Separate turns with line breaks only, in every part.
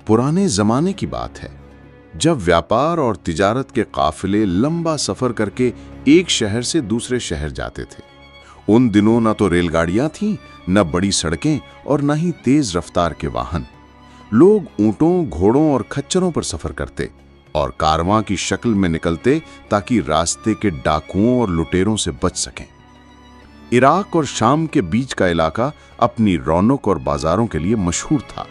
पुराने जमाने की बात है, जब व्यापार और तिजारत के काफिले लंबा सफर करके एक शहर से दूसरे शहर जाते थे। उन दिनों न तो रेलगाड़ियां थीं, न बड़ी सड़कें और न ही तेज रफ्तार के वाहन। लोग ऊंटों, घोड़ों और खच्चरों पर सफर करते और कारवां की शक्ल में निकलते ताकि रास्ते के डाकुओं और लुटेरों से बच सकें। इराक और शाम के बीच का इलाका अपनी रौनक और बाजारों के लिए मशहूर था।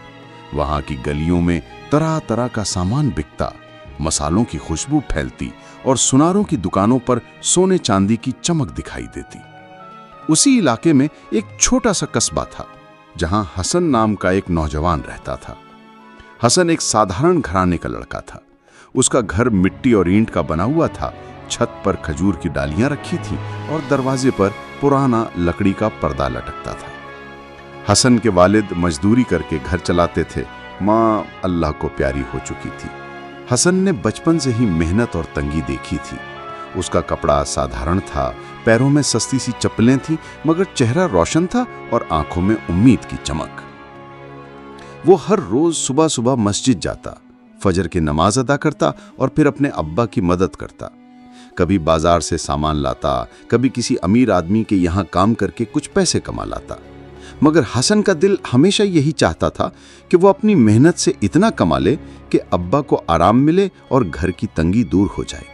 वहां की गलियों में तरह तरह का सामान बिकता, मसालों की खुशबू फैलती और सुनारों की दुकानों पर सोने चांदी की चमक दिखाई देती। उसी इलाके में एक छोटा सा कस्बा था जहां हसन नाम का एक नौजवान रहता था। हसन एक साधारण घराने का लड़का था। उसका घर मिट्टी और ईंट का बना हुआ था। छत पर खजूर की डालियां रखी थी और दरवाजे पर पुराना लकड़ी का पर्दा लटकता था। हसन के वालिद मजदूरी करके घर चलाते थे। माँ अल्लाह को प्यारी हो चुकी थी। हसन ने बचपन से ही मेहनत और तंगी देखी थी। उसका कपड़ा साधारण था, पैरों में सस्ती सी चप्पलें थीं, मगर चेहरा रोशन था और आंखों में उम्मीद की चमक। वो हर रोज सुबह सुबह मस्जिद जाता, फजर की नमाज अदा करता और फिर अपने अब्बा की मदद करता। कभी बाजार से सामान लाता, कभी किसी अमीर आदमी के यहाँ काम करके कुछ पैसे कमा लाता। मगर हसन का दिल हमेशा यही चाहता था कि वो अपनी मेहनत से इतना कमा ले कि अब्बा को आराम मिले और घर की तंगी दूर हो जाए।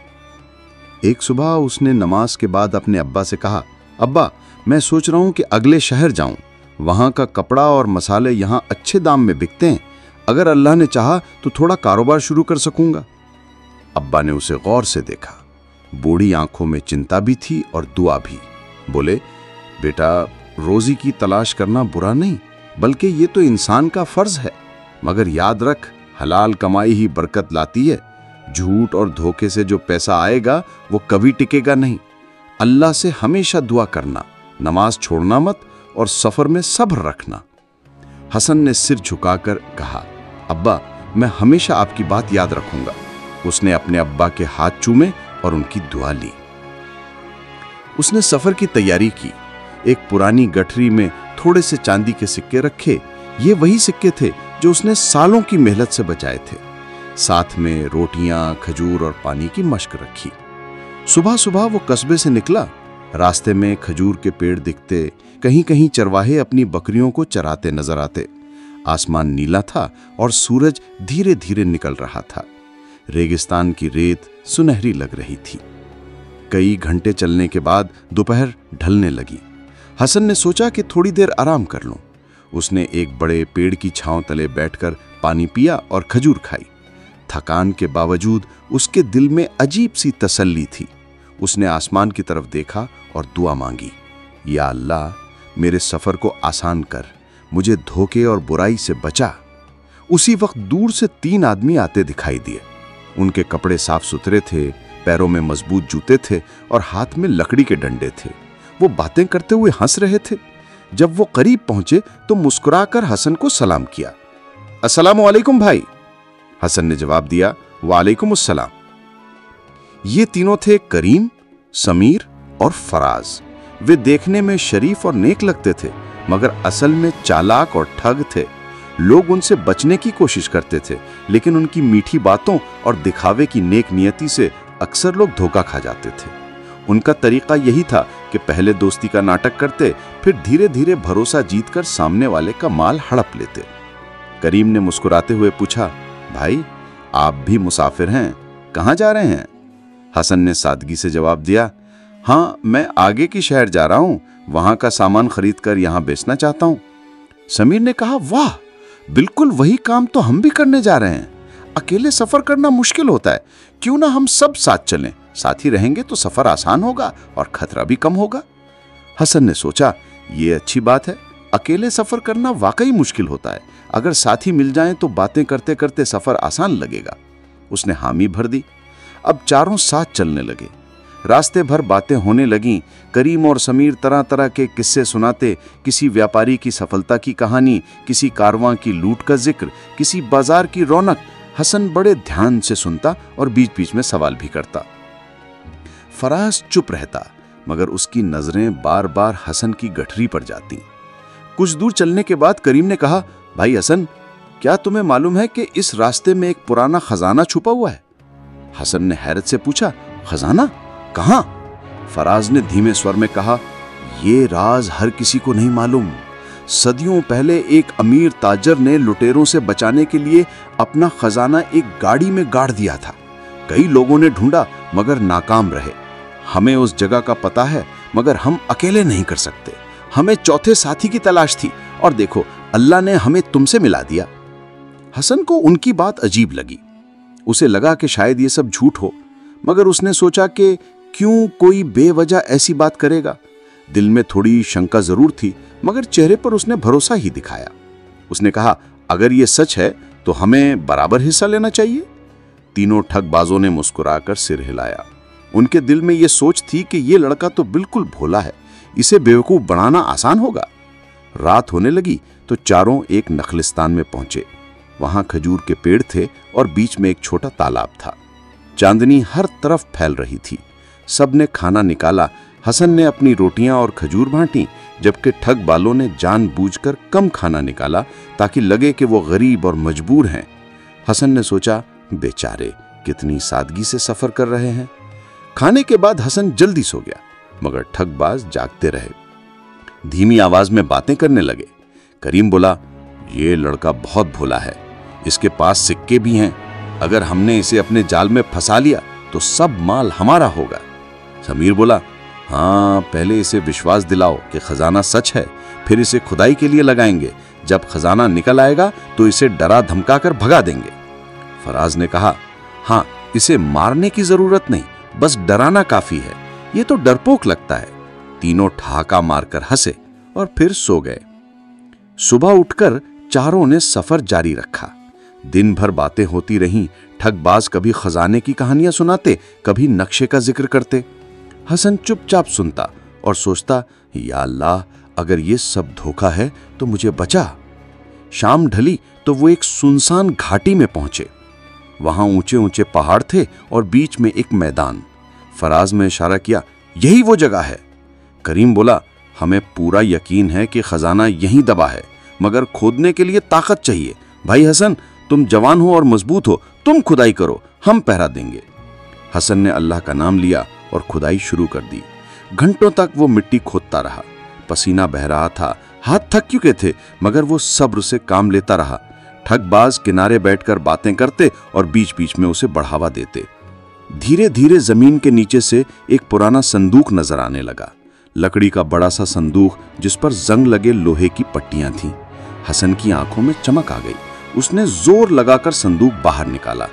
एक सुबह उसने नमाज के बाद अपने अब्बा से कहा, अब्बा, मैं सोच रहा हूं कि अगले शहर जाऊं। वहां का कपड़ा और मसाले यहां अच्छे दाम में बिकते हैं। अगर अल्लाह ने चाहा तो थोड़ा कारोबार शुरू कर सकूंगा। अब्बा ने उसे गौर से देखा। बूढ़ी आंखों में चिंता भी थी और दुआ भी। बोले, बेटा, रोजी की तलाश करना बुरा नहीं, बल्कि ये तो इंसान का फर्ज है। मगर याद रख, हलाल कमाई ही बरकत लाती है। झूठ और धोखे से जो पैसा आएगा वो कभी टिकेगा नहीं। अल्लाह से हमेशा दुआ करना, नमाज छोड़ना मत और सफर में सब्र रखना। हसन ने सिर झुकाकर कहा, अब्बा, मैं हमेशा आपकी बात याद रखूंगा। उसने अपने अब्बा के हाथ चूमे और उनकी दुआ ली। उसने सफर की तैयारी की। एक पुरानी गठरी में थोड़े से चांदी के सिक्के रखे। ये वही सिक्के थे जो उसने सालों की मेहनत से बचाए थे। साथ में रोटियां, खजूर और पानी की मशक रखी। सुबह सुबह वो कस्बे से निकला। रास्ते में खजूर के पेड़ दिखते, कहीं कहीं चरवाहे अपनी बकरियों को चराते नजर आते। आसमान नीला था और सूरज धीरे धीरे निकल रहा था। रेगिस्तान की रेत सुनहरी लग रही थी। कई घंटे चलने के बाद दोपहर ढलने लगी। हसन ने सोचा कि थोड़ी देर आराम कर लूं। उसने एक बड़े पेड़ की छांव तले बैठकर पानी पिया और खजूर खाई। थकान के बावजूद उसके दिल में अजीब सी तसल्ली थी। उसने आसमान की तरफ देखा और दुआ मांगी, या अल्लाह, मेरे सफर को आसान कर, मुझे धोखे और बुराई से बचा। उसी वक्त दूर से 3 आदमी आते दिखाई दिए। उनके कपड़े साफ सुथरे थे, पैरों में मजबूत जूते थे और हाथ में लकड़ी के डंडे थे। वो बातें करते हुए हंस रहे थे। जब वो करीब पहुंचे तो मुस्कुराकर हसन को सलाम किया। अस्सलामु अलैकुम भाई। हसन ने जवाब दिया, वालेकुम अस्सलाम। ये तीनों थे करीम, समीर और फराज। वे देखने में शरीफ और नेक लगते थे, मगर असल में चालाक और ठग थे। लोग उनसे बचने की कोशिश करते थे, लेकिन उनकी मीठी बातों और दिखावे की नेक नियति से अक्सर लोग धोखा खा जाते थे। उनका तरीका यही था कि पहले दोस्ती का नाटक करते, फिर धीरे धीरे भरोसा जीतकर सामने वाले का माल हड़प लेते। करीम ने मुस्कुराते हुए पूछा, भाई, आप भी मुसाफिर हैं, कहाँ जा रहे हैं? हसन ने सादगी से जवाब दिया, हाँ, मैं आगे की शहर जा रहा हूँ, वहां का सामान खरीद कर यहाँ बेचना चाहता हूँ। समीर ने कहा, वाह, बिल्कुल वही काम तो हम भी करने जा रहे हैं। अकेले सफर करना मुश्किल होता है, क्यों ना हम सब साथ चलें। साथी रहेंगे तो सफर आसान होगा और खतरा भी कम होगा। हसन ने सोचा, ये अच्छी बात है। अकेले सफर करना वाकई मुश्किल होता है। अगर साथी मिल जाएं तो बातें करते करते सफर आसान लगेगा। उसने हामी भर दी। अब चारों साथ चलने लगे। रास्ते भर बातें होने लगीं। करीम और समीर तरह तरह के किस्से सुनाते, किसी व्यापारी की सफलता की कहानी, किसी कारवां की लूट का जिक्र, किसी बाजार की रौनक। हसन बड़े ध्यान से सुनता और बीच बीच में सवाल भी करता। फराज चुप रहता, मगर उसकी नजरें बार बार हसन की गठरी पर जाती। कुछ दूर चलने के बाद करीम ने कहा, भाई हसन, क्या तुम्हें मालूम है कि इस रास्ते में एक पुराना खजाना छुपा हुआ है? हसन ने हैरत से पूछा, खजाना कहां? फराज ने धीमे स्वर में कहा, यह राज हर किसी को नहीं मालूम। सदियों पहले एक अमीर ताजर ने लुटेरों से बचाने के लिए अपना खजाना एक गाड़ी में गाड़ दिया था। कई लोगों ने ढूंढा मगर नाकाम रहे। हमें उस जगह का पता है मगर हम अकेले नहीं कर सकते। हमें चौथे साथी की तलाश थी और देखो अल्लाह ने हमें तुमसे मिला दिया। हसन को उनकी बात अजीब लगी। उसे लगा कि शायद ये सब झूठ हो, मगर उसने सोचा कि क्यों कोई बेवजह ऐसी बात करेगा। दिल में थोड़ी शंका जरूर थी मगर चेहरे पर उसने भरोसा ही दिखाया। उसने कहा, अगर ये सच है तो हमें बराबर हिस्सा लेना चाहिए। तीनों ठगबाजों ने मुस्कुराकर सिर हिलाया। उनके दिल में यह सोच थी कि यह लड़का तो बिल्कुल भोला है, इसे बेवकूफ बनाना आसान होगा। रात होने लगी तो चारों एक नखलिस्तान में पहुंचे। वहां खजूर के पेड़ थे और बीच में एक छोटा तालाब था। चांदनी हर तरफ फैल रही थी। सबने खाना निकाला। हसन ने अपनी रोटियां और खजूर बांटी, जबकि ठग बालों ने जानबूझकर कम खाना निकाला ताकि लगे कि वो गरीब और मजबूर हैं। हसन ने सोचा, बेचारे कितनी सादगी से सफर कर रहे हैं। खाने के बाद हसन जल्दी सो गया मगर ठगबाज जागते रहे। धीमी आवाज में बातें करने लगे। करीम बोला, ये लड़का बहुत भोला है, इसके पास सिक्के भी हैं। अगर हमने इसे अपने जाल में फंसा लिया तो सब माल हमारा होगा। समीर बोला, हाँ, पहले इसे विश्वास दिलाओ कि खजाना सच है, फिर इसे खुदाई के लिए लगाएंगे। जब खजाना निकल आएगा तो इसे डरा धमकाकर भगा देंगे। फराज ने कहा, हाँ, इसे मारने की जरूरत नहीं, बस डराना काफी है। ये तो डरपोक लगता है। तीनों ठहाका मारकर हंसे और फिर सो गए। सुबह उठकर चारों ने सफर जारी रखा। दिन भर बातें होती रहीं। ठगबाज कभी खजाने की कहानियां सुनाते, कभी नक्शे का जिक्र करते। हसन चुपचाप सुनता और सोचता, या अल्लाह, अगर ये सब धोखा है तो मुझे बचा। शाम ढली तो वो एक सुनसान घाटी में पहुंचे। वहां ऊंचे ऊंचे पहाड़ थे और बीच में एक मैदान। फराज में इशारा किया, यही वो जगह है। करीम बोला, हमें पूरा यकीन है कि खजाना यहीं दबा है, मगर खोदने के लिए ताकत चाहिए। भाई हसन, तुम जवान हो और मजबूत हो, तुम खुदाई करो, हम पहरा देंगे। हसन ने अल्लाह का नाम लिया और खुदाई शुरू कर दी। घंटों तक वो मिट्टी खोदता रहा। पसीना बह रहा था, हाथ थक चुके थे, मगर वो सब्र से काम लेता रहा। ठगबाज किनारे बैठकर बातें करते और बीच बीच में उसे बढ़ावा देते। धीरे धीरे जमीन के नीचे से एक पुराना संदूक नजर आने लगा। लकड़ी का बड़ा सा संदूक जिस पर जंग लगे लोहे की पट्टियां थीं। हसन की आंखों में चमक आ गई। उसने जोर लगाकर संदूक बाहर निकाला।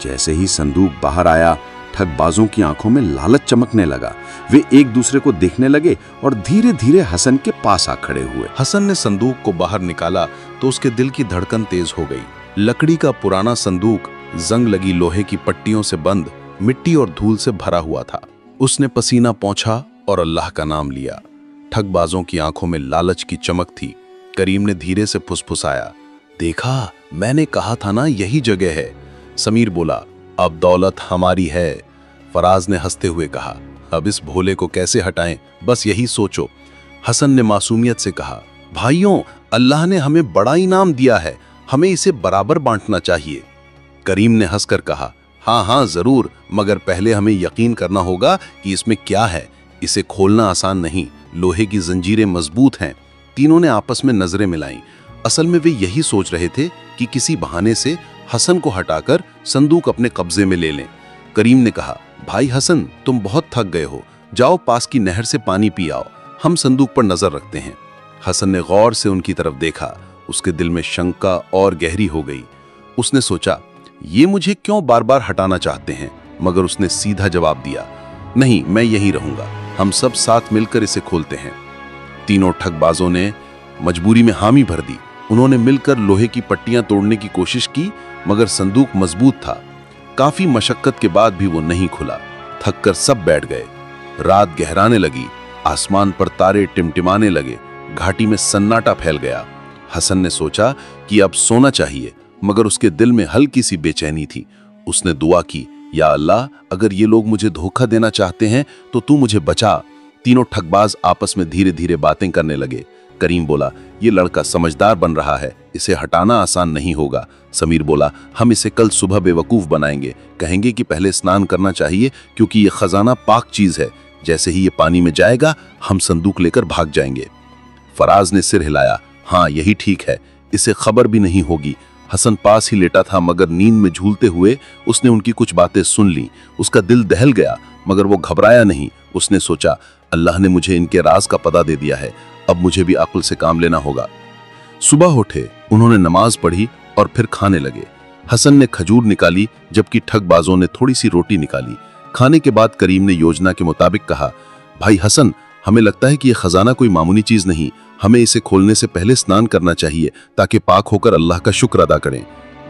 जैसे ही संदूक बाहर आया, ठगबाजों की आंखों में लालच चमकने लगा। वे एक दूसरे को देखने लगे और धीरे धीरे हसन के पास आ खड़े हुए।
हसन ने संदूक को बाहर निकाला तो उसके दिल की धड़कन तेज हो गई। लकड़ी का पुराना संदूक जंग लगी लोहे की पट्टियों से बंद, मिट्टी और धूल से भरा हुआ था। उसने पसीना पोंछा और अल्लाह का नाम लिया। ठगबाजों की आंखों में लालच की चमक थी। करीम ने धीरे से फुसफुसाया, देखा, मैंने कहा था ना, यही जगह है। समीर बोला, अब दौलत हमारी है। फराज ने हंसते हुए कहा, अब इस भोले को कैसे हटाएं, बस यही सोचो। हसन ने मासूमियत से कहा, भाइयों, अल्लाह ने हमें बड़ा इनाम दिया है, हमें इसे बराबर बांटना चाहिए। करीम ने हंसकर कहा, हाँ हाँ जरूर, मगर पहले हमें यकीन करना होगा कि इसमें क्या है। इसे खोलना आसान नहीं, लोहे की जंजीरें मजबूत हैं। तीनों ने आपस में नजरें मिलाईं। असल में वे यही सोच रहे थे कि किसी बहाने से हसन को हटाकर संदूक अपने कब्जे में ले लें। करीम ने कहा, भाई हसन, तुम बहुत थक गए हो, जाओ पास की नहर से पानी पी आओ, हम संदूक पर नजर रखते हैं। हसन ने गौर से उनकी तरफ देखा। उसके दिल में शंका और गहरी हो गई। उसने सोचा, ये मुझे क्यों बार बार हटाना चाहते हैं, मगर उसने सीधा जवाब दिया, नहीं, मैं यहीं रहूंगा, हम सब साथ मिलकर इसे खोलते हैं। तीनों ठगबाजों ने मजबूरी में हामी भर दी। उन्होंने मिलकर लोहे की पट्टियां तोड़ने की कोशिश की, मगर संदूक मजबूत था। काफी मशक्कत के बाद भी वो नहीं खुला। थककर सब बैठ गए। रात गहराने लगी। आसमान पर तारे टिमटिमाने लगे। घाटी में सन्नाटा फैल गया। हसन ने सोचा कि अब सोना चाहिए, मगर उसके दिल में हल्की सी बेचैनी थी। उसने दुआ की, या अल्लाह, अगर ये लोग मुझे धोखा देना चाहते हैं तो तू मुझे बचा। तीनों ठगबाज आपस में धीरे धीरे बातें करने लगे। करीम बोला, ये लड़का समझदार बन रहा है, इसे हटाना आसान नहीं होगा। समीर बोला, हम इसे कल सुबह बेवकूफ़ बनाएंगे, कहेंगे कि पहले स्नान करना चाहिए क्योंकि ये खजाना पाक चीज़ है, जैसे ही ये पानी में जाएगा हम संदूक लेकर भाग जाएंगे। फराज ने सिर हिलाया, हाँ यही ठीक है, इसे खबर भी नहीं होगी। हसन पास ही लेटा था मगर नींद में झूलते हुए उसने उनकी कुछ बातें सुन ली। उसका दिल दहल गया मगर वो घबराया नहीं। उसने सोचा, अल्लाह ने मुझे इनके राज का पता दे दिया है, अब मुझे भी अक्ल से काम लेना होगा। सुबह उठे, उन्होंने नमाज पढ़ी और फिर खाने लगे। हसन ने खजूर निकाली जबकि ठगबाजों ने थोड़ी सी रोटी निकाली। खाने के बाद करीम ने योजना के मुताबिक कहा, भाई हसन, हमें लगता है कि यह खजाना कोई मामूली चीज नहीं, हमें इसे खोलने से पहले स्नान करना चाहिए ताकि पाक होकर अल्लाह का शुक्र अदा करें।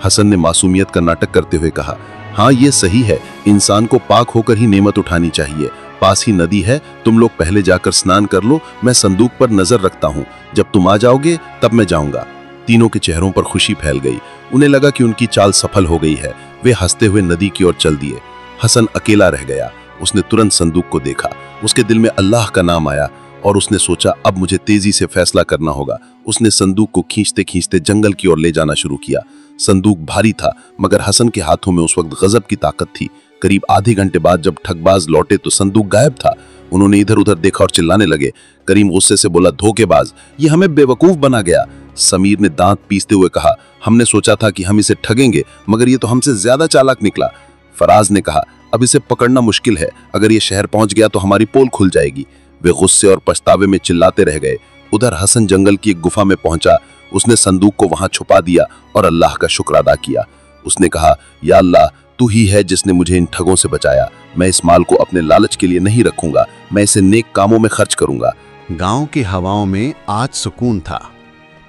हसन ने मासूमियत का नाटक करते हुए कहा, हाँ ये सही है, इंसान को पाक होकर ही नेमत उठानी चाहिए। पास ही नदी है, तुम लोग पहले जाकर स्नान कर लो, मैं संदूक पर नजर रखता हूँ, जब तुम आ जाओगे तब मैं जाऊंगा। तीनों के चेहरों पर खुशी फैल गई। उन्हें लगा कि उनकी चाल सफल हो गई है। वे हंसते हुए नदी की ओर चल दिए। हसन अकेला रह गया। उसने तुरंत संदूक को देखा। उसके दिल में अल्लाह का नाम आया और उसने सोचा, अब मुझे तेजी से फैसला करना होगा। उसने संदूक को खींचते खींचते जंगल की ओर ले जाना शुरू किया। संदूक भारी था मगर हसन के हाथों में उस वक्त गजब की ताकत थी। करीब आधे घंटे बाद जब ठगबाज लौटे तो संदूक गायब था। उन्होंने इधर उधर देखा और चिल्लाने लगे। करीम गुस्से से बोला, धोखेबाज, ये हमें बेवकूफ बना गया। समीर ने दांत पीसते हुए कहा, हमने सोचा था कि हम इसे ठगेंगे मगर ये तो हमसे ज्यादा चालाक निकला। फराज ने कहा, अब इसे पकड़ना मुश्किल है, अगर ये शहर पहुंच गया तो हमारी पोल खुल जाएगी। वे गुस्से और पछतावे में चिल्लाते रह गए। उधर हसन जंगल की एक गुफा में पहुंचा। उसने संदूक को वहां छुपा दिया और अल्लाह का शुक्र अदा किया। उसने कहा, या अल्लाह, तू ही है जिसने मुझे इन ठगों से बचाया। मैं इस माल को अपने लालच के लिए नहीं रखूंगा, मैं इसे नेक कामों में खर्च करूंगा।
गांव की हवाओं में आज सुकून था।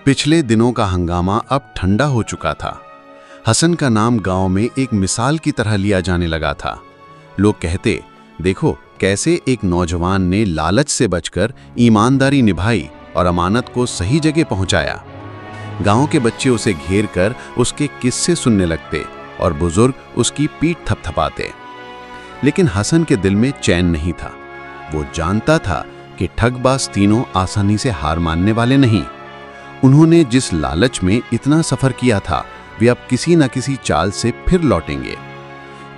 पिछले दिनों का हंगामा अब ठंडा हो चुका था। हसन का नाम गांव में एक मिसाल की तरह लिया जाने लगा था। लोग कहते, देखो कैसे एक नौजवान ने लालच से बचकर ईमानदारी निभाई और अमानत को सही जगह पहुंचाया। गांव के बच्चे उसे घेर कर उसके किस्से सुनने लगते और बुजुर्ग उसकी पीठ थपथपाते। लेकिन हसन के दिल में चैन नहीं था। वो जानता था कि ठगबाज तीनों आसानी से हार मानने वाले नहीं। उन्होंने जिस लालच में इतना सफर किया था, वे अब किसी न किसी चाल से फिर लौटेंगे।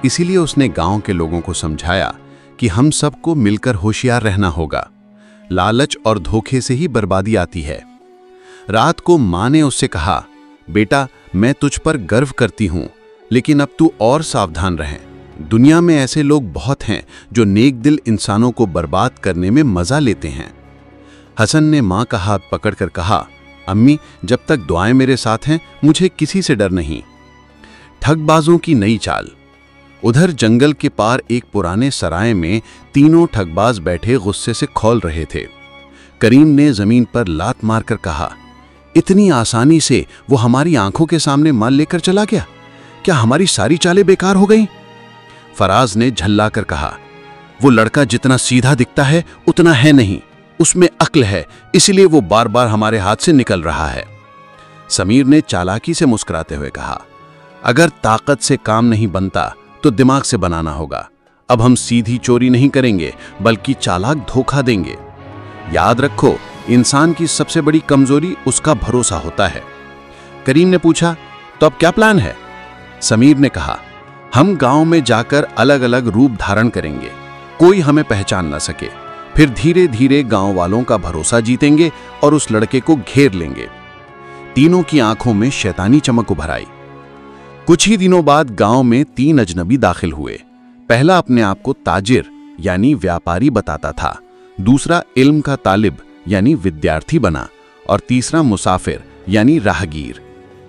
इसीलिए उसने गांव के लोगों को समझाया कि हम सबको मिलकर होशियार रहना होगा। लालच और धोखे से ही बर्बादी आती है। रात को मां ने उससे कहा, बेटा, मैं तुझ पर गर्व करती हूं, लेकिन अब तू और सावधान रहे। दुनिया में ऐसे लोग बहुत हैं जो नेक दिल इंसानों को बर्बाद करने में मजा लेते हैं। हसन ने मां का हाथ पकड़कर कहा, अम्मी, जब तक दुआएं मेरे साथ हैं मुझे किसी से डर नहीं। ठगबाजों की नई चाल। उधर जंगल के पार एक पुराने सराय में तीनों ठगबाज बैठे गुस्से से खौल रहे थे। करीम ने जमीन पर लात मारकर कहा, इतनी आसानी से वो हमारी आंखों के सामने माल लेकर चला गया? क्या हमारी सारी चालें बेकार हो गईं? फराज ने झल्लाकर कहा, वो लड़का जितना सीधा दिखता है उतना है नहीं, उसमें अक्ल है, इसलिए वो बार बार हमारे हाथ से निकल रहा है। समीर ने चालाकी से मुस्कुराते हुए कहा, अगर ताकत से काम नहीं बनता तो दिमाग से बनाना होगा। अब हम सीधी चोरी नहीं करेंगे बल्कि चालाक धोखा देंगे। याद रखो, इंसान की सबसे बड़ी कमजोरी उसका भरोसा होता है। करीम ने पूछा, तो अब क्या प्लान है? समीर ने कहा, हम गांव में जाकर अलग अलग रूप धारण करेंगे, कोई हमें पहचान न सके। फिर धीरे धीरे गांव वालों का भरोसा जीतेंगे और उस लड़के को घेर लेंगे। तीनों की आंखों में शैतानी चमक उभर आई। कुछ ही दिनों बाद गांव में 3 अजनबी दाखिल हुए। पहला अपने आप को ताजिर यानी व्यापारी बताता था, दूसरा इल्म का तालिब यानी विद्यार्थी बना और तीसरा मुसाफिर यानी राहगीर।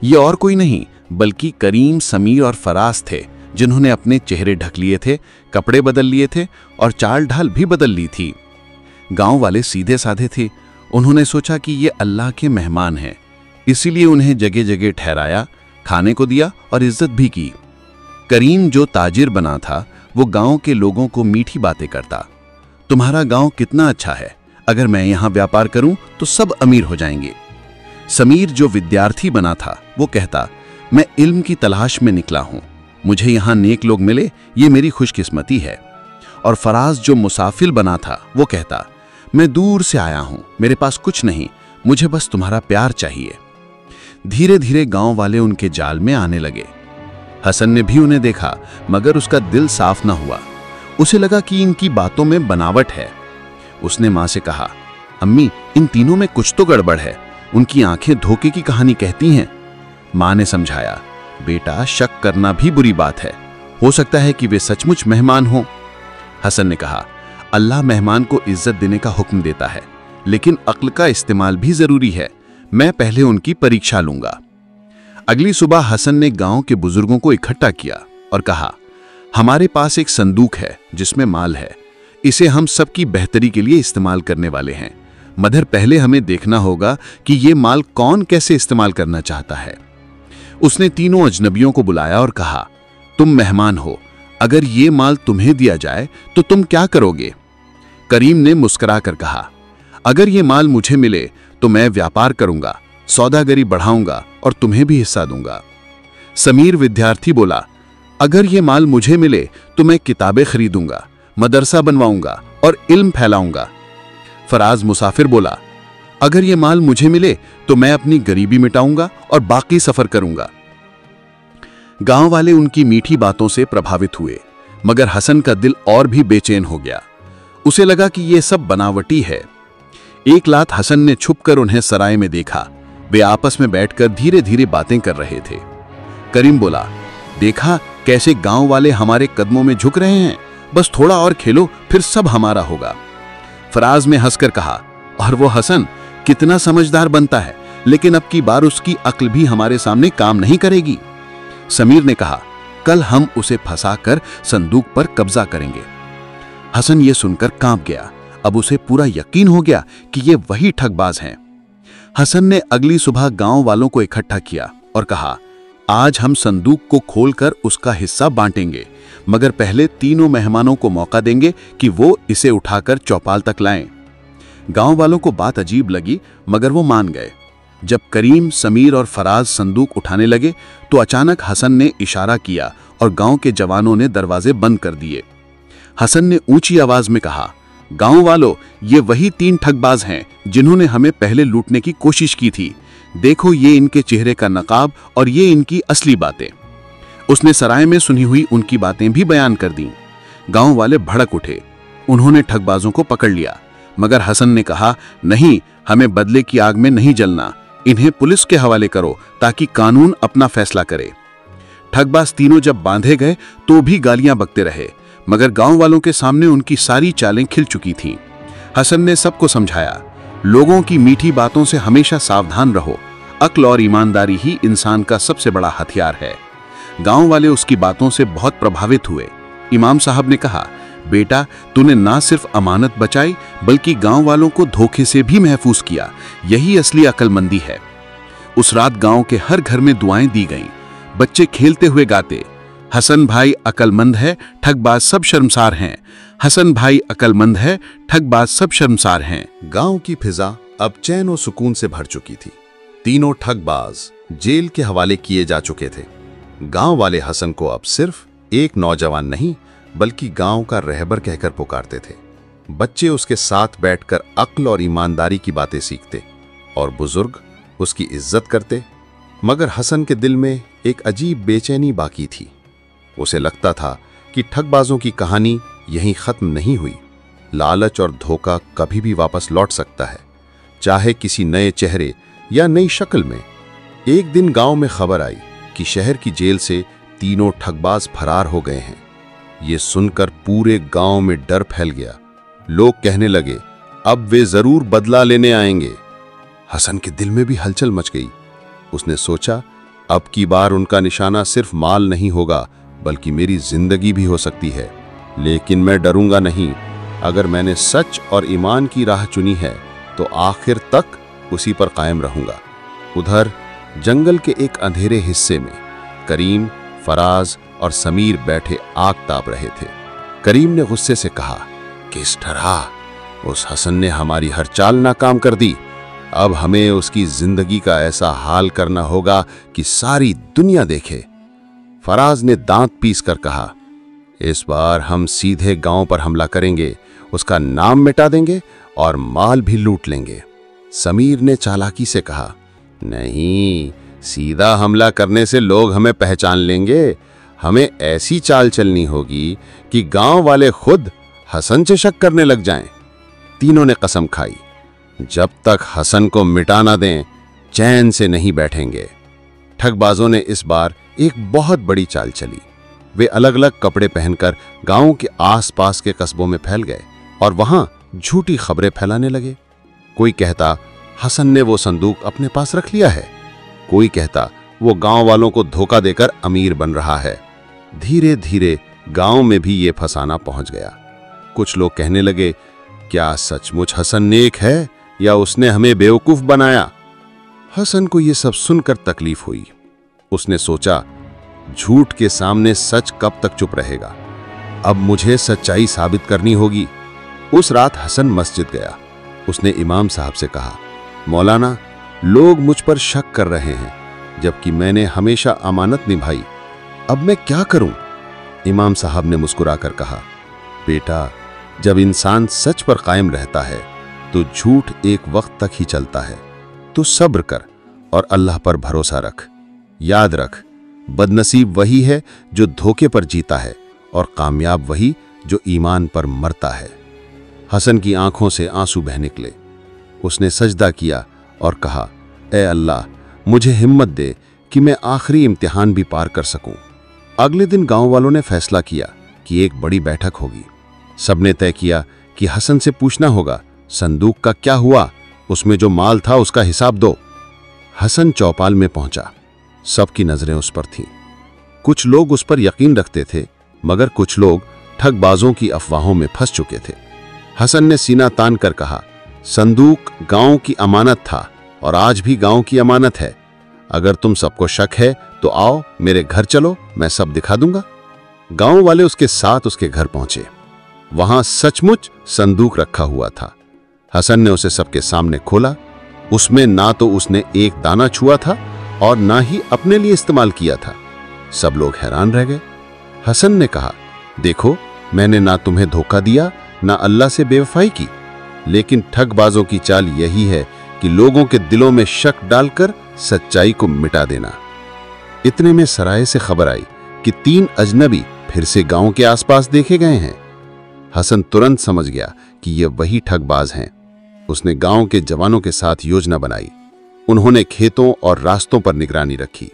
ये और कोई नहीं बल्कि करीम, समीर और फराज थे, जिन्होंने अपने चेहरे ढक लिए थे, कपड़े बदल लिए थे और चाल ढाल भी बदल ली थी। गांव वाले सीधे साधे थे। उन्होंने सोचा कि ये अल्लाह के मेहमान हैं, इसीलिए उन्हें जगह जगह ठहराया, खाने को दिया और इज्जत भी की। करीम जो ताजिर बना था, वो गांव के लोगों को मीठी बातें करता। तुम्हारा गांव कितना अच्छा है, अगर मैं यहां व्यापार करूं तो सब अमीर हो जाएंगे। समीर जो विद्यार्थी बना था, वो कहता, मैं इल्म की तलाश में निकला हूं, मुझे यहां नेक लोग मिले, ये मेरी खुशकिस्मती है। और फराज जो मुसाफिर बना था, वो कहता, मैं दूर से आया हूं, मेरे पास कुछ नहीं,
मुझे बस तुम्हारा प्यार चाहिए। धीरे धीरे गांव वाले उनके जाल में आने लगे। हसन ने भी उन्हें देखा, मगर उसका दिल साफ न हुआ। उसे लगा कि इनकी बातों में बनावट है। उसने मां से कहा, अम्मी, इन तीनों में कुछ तो गड़बड़ है। उनकी आंखें धोखे की कहानी कहती हैं। मां ने समझाया, बेटा, शक करना भी बुरी बात है। हो सकता है कि वे सचमुच मेहमान हों। हसन ने कहा, अल्लाह मेहमान को इज्जत देने का हुक्म देता है, लेकिन अक्ल का इस्तेमाल भी जरूरी है। मैं पहले उनकी परीक्षा लूंगा। अगली सुबह हसन ने गांव के बुजुर्गों को इकट्ठा किया और कहा, हमारे पास एक संदूक है जिसमें माल है। इसे हम सबकी बेहतरी के लिए इस्तेमाल करने वाले हैं, मगर पहले हमें देखना होगा कि ये माल कौन कैसे इस्तेमाल करना चाहता है। उसने तीनों अजनबियों को बुलाया और कहा, तुम मेहमान हो, अगर ये माल तुम्हें दिया जाए तो तुम क्या करोगे? करीम ने मुस्कुराकर कहा, अगर ये माल मुझे मिले तो मैं व्यापार करूंगा, सौदागरी बढ़ाऊंगा और तुम्हें भी हिस्सा दूंगा। समीर विद्यार्थी बोला, अगर ये माल मुझे मिले तो मैं किताबें खरीदूंगा, मदरसा बनवाऊंगा और इल्म फैलाऊंगा। फराज मुसाफिर बोला, अगर ये माल मुझे मिले तो मैं अपनी गरीबी मिटाऊंगा और बाकी सफर करूंगा। गांव वाले उनकी मीठी बातों से प्रभावित हुए, मगर हसन का दिल और भी बेचैन हो गया। उसे लगा कि यह सब बनावटी है। एक रात हसन ने छुपकर उन्हें सराय में देखा। वे आपस में बैठकर धीरे धीरे बातें कर रहे थे। करीम बोला, देखा कैसे गांव वाले हमारे कदमों में झुक रहे हैं, बस थोड़ा और खेलो फिर सब हमारा होगा। फराज ने हंसकर कहा, और वो हसन कितना समझदार बनता है, लेकिन अब की बार उसकी अक्ल भी हमारे सामने काम नहीं करेगी। समीर ने कहा, कल हम उसे फंसाकर संदूक पर कब्जा करेंगे। हसन ये सुनकर कांप गया। अब उसे पूरा यकीन हो गया कि ये वही ठगबाज हैं। हसन ने अगली सुबह गांव वालों को इकट्ठा किया और कहा, आज हम संदूक को खोलकर उसका हिस्सा बांटेंगे, मगर पहले तीनों मेहमानों को मौका देंगे कि वो इसे उठाकर चौपाल तक लाएं। गांव वालों को बात अजीब लगी, मगर वो मान गए। जब करीम, समीर और फराज संदूक उठाने लगे तो अचानक हसन ने इशारा किया और गांव के जवानों ने दरवाजे बंद कर दिए। हसन ने ऊंची आवाज में कहा, गांव वालों, ये वही तीन ठगबाज हैं जिन्होंने हमें पहले लूटने की कोशिश की थी। देखो, ये इनके चेहरे का नकाब और ये इनकी असली बातें। उसने सराय में सुनी हुई उनकी बातें भी बयान कर दी। गांव वाले भड़क उठे। उन्होंने ठगबाजों को पकड़ लिया, मगर हसन ने कहा, नहीं, हमें बदले की आग में नहीं जलना। इन्हें पुलिस के हवाले करो ताकि कानून अपना फैसला करे। ठगबाज तीनों जब बांधे गए तो भी गालियां बकते रहे, मगर गांव वालों के सामने उनकी सारी चालें खिल चुकी थीं। हसन ने सबको समझाया, लोगों की मीठी बातों से हमेशा सावधान रहो। अक्ल और ईमानदारी ही इंसान का सबसे बड़ा हथियार है। गांव वाले उसकी बातों से बहुत प्रभावित हुए। इमाम साहब ने कहा, बेटा, तूने ना सिर्फ अमानत बचाई बल्कि गांव वालों को धोखे से भी महफूज किया। यही असली अक्लमंदी है। उस रात गांव के हर घर में दुआएं दी गईं। बच्चे खेलते हुए गाते, हसन भाई अकलमंद है, ठगबाज सब शर्मसार हैं। हसन भाई अकलमंद है, ठगबाज सब शर्मसार हैं।
गांव की फिजा अब चैन और सुकून से भर चुकी थी। तीनों ठगबाज जेल के हवाले किए जा चुके थे। गांव वाले हसन को अब सिर्फ एक नौजवान नहीं बल्कि गांव का रहबर कहकर पुकारते थे। बच्चे उसके साथ बैठकर अक्ल और ईमानदारी की बातें सीखते और बुजुर्ग उसकी इज्जत करते। मगर हसन के दिल में एक अजीब बेचैनी बाकी थी। उसे लगता था कि ठगबाजों की कहानी यहीं खत्म नहीं हुई। लालच और धोखा कभी भी वापस लौट सकता है, चाहे किसी नए चेहरे या नई शक्ल में। एक दिन गांव में खबर आई कि शहर की जेल से तीनों ठगबाज फरार हो गए हैं। ये सुनकर पूरे गांव में डर फैल गया। लोग कहने लगे, अब वे जरूर बदला लेने आएंगे। हसन के दिल में भी हलचल मच गई। उसने सोचा, अब की बार उनका निशाना सिर्फ माल नहीं होगा बल्कि मेरी जिंदगी भी हो सकती है। लेकिन मैं डरूंगा नहीं। अगर मैंने सच और ईमान की राह चुनी है तो आखिर तक उसी पर कायम रहूंगा। उधर जंगल के एक अंधेरे हिस्से में करीम, फराज और समीर बैठे आग ताप रहे थे। करीम ने गुस्से से कहा, किस तरह उस हसन ने हमारी हर चाल नाकाम कर दी। अब हमें उसकी जिंदगी का ऐसा हाल करना होगा कि सारी दुनिया देखे। फराज ने दांत पीस कर कहा, इस बार हम सीधे गांव पर हमला करेंगे, उसका नाम मिटा देंगे और माल भी लूट लेंगे। समीर ने चालाकी से कहा, नहीं, सीधा हमला करने से लोग हमें पहचान लेंगे। हमें ऐसी चाल चलनी होगी कि गांव वाले खुद हसन से शक करने लग जाएं। तीनों ने कसम खाई, जब तक हसन को मिटा ना दें, चैन से नहीं बैठेंगे। ठगबाजों ने इस बार एक बहुत बड़ी चाल चली। वे अलग अलग कपड़े पहनकर गांव के आसपास के कस्बों में फैल गए और वहां झूठी खबरें फैलाने लगे। कोई कहता हसन ने वो संदूक अपने पास रख लिया है, कोई कहता वो गांव वालों को धोखा देकर अमीर बन रहा है। धीरे धीरे गांव में भी ये फसाना पहुंच गया। कुछ लोग कहने लगे, क्या सचमुच हसन नेक है या उसने हमें बेवकूफ बनाया? हसन को ये सब सुनकर तकलीफ हुई। उसने सोचा, झूठ के सामने सच कब तक चुप रहेगा? अब मुझे सच्चाई साबित करनी होगी। उस रात हसन मस्जिद गया। उसने इमाम साहब से कहा, मौलाना, लोग मुझ पर शक कर रहे हैं, जबकि मैंने हमेशा अमानत निभाई। अब मैं क्या करूं? इमाम साहब ने मुस्कुराकर कहा, बेटा, जब इंसान सच पर कायम रहता है तो झूठ एक वक्त तक ही चलता है। तो सब्र कर और अल्लाह पर भरोसा रख। याद रख, बदनसीब वही है जो धोखे पर जीता है और कामयाब वही जो ईमान पर मरता है। हसन की आंखों से आंसू बह निकले। उसने सजदा किया और कहा, ए अल्लाह, मुझे हिम्मत दे कि मैं आखिरी इम्तिहान भी पार कर सकूं। अगले दिन गांव वालों ने फैसला किया कि एक बड़ी बैठक होगी। सबने तय किया कि हसन से पूछना होगा, संदूक का क्या हुआ? उसमें जो माल था उसका हिसाब दो। हसन चौपाल में पहुंचा। सबकी नजरें उस पर थीं। कुछ लोग उस पर यकीन रखते थे, मगर कुछ लोग ठगबाजों की अफवाहों में फंस चुके थे। हसन ने सीना तान कर कहा, संदूक गांव की अमानत था और आज भी गांव की अमानत है। अगर तुम सबको शक है तो आओ मेरे घर चलो, मैं सब दिखा दूंगा। गांव वाले उसके साथ उसके घर पहुंचे। वहां सचमुच संदूक रखा हुआ था। हसन ने उसे सबके सामने खोला। उसमें ना तो उसने एक दाना छुआ था और ना ही अपने लिए इस्तेमाल किया था। सब लोग हैरान रह गए। हसन ने कहा, देखो, मैंने ना तुम्हें धोखा दिया ना अल्लाह से बेवफाई की, लेकिन ठगबाजों की चाल यही है कि लोगों के दिलों में शक डालकर सच्चाई को मिटा देना। इतने में सराय से खबर आई कि 3 अजनबी फिर से गांव के आसपास देखे गए हैं। हसन तुरंत समझ गया कि ये वही ठगबाज हैं। उसने गांव के जवानों के साथ योजना बनाई। उन्होंने खेतों और रास्तों पर निगरानी रखी।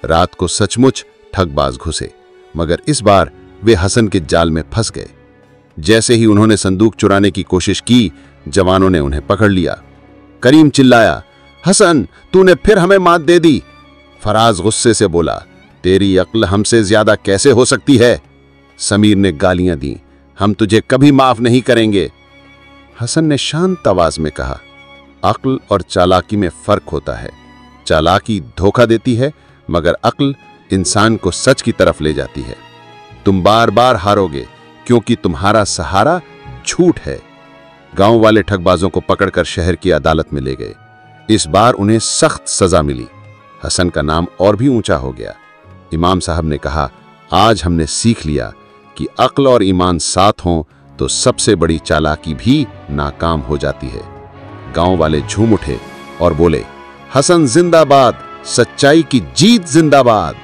रात को सचमुच ठगबाज घुसे, मगर इस बार वे हसन के जाल में फंस गए। जैसे ही उन्होंने संदूक चुराने की कोशिश की, जवानों ने उन्हें पकड़ लिया। करीम चिल्लाया, हसन, तूने फिर हमें मात दे दी। फराज गुस्से से बोला, तेरी अक्ल हमसे ज्यादा कैसे हो सकती है? समीर ने गालियां दी, हम तुझे कभी माफ नहीं करेंगे। हसन ने शांत आवाज में कहा, अक्ल और चालाकी में फर्क होता है। चालाकी धोखा देती है, मगर अक्ल इंसान को सच की तरफ ले जाती है। तुम बार बार हारोगे क्योंकि तुम्हारा सहारा झूठ है। गांव वाले ठगबाजों को पकड़कर शहर की अदालत में ले गए। इस बार उन्हें सख्त सजा मिली। हसन का नाम और भी ऊंचा हो गया। इमाम साहब ने कहा, आज हमने सीख लिया कि अक्ल और ईमान साथ हों तो सबसे बड़ी चालाकी भी नाकाम हो जाती है। गांव वाले झूम उठे और बोले, हसन जिंदाबाद, सच्चाई की जीत जिंदाबाद।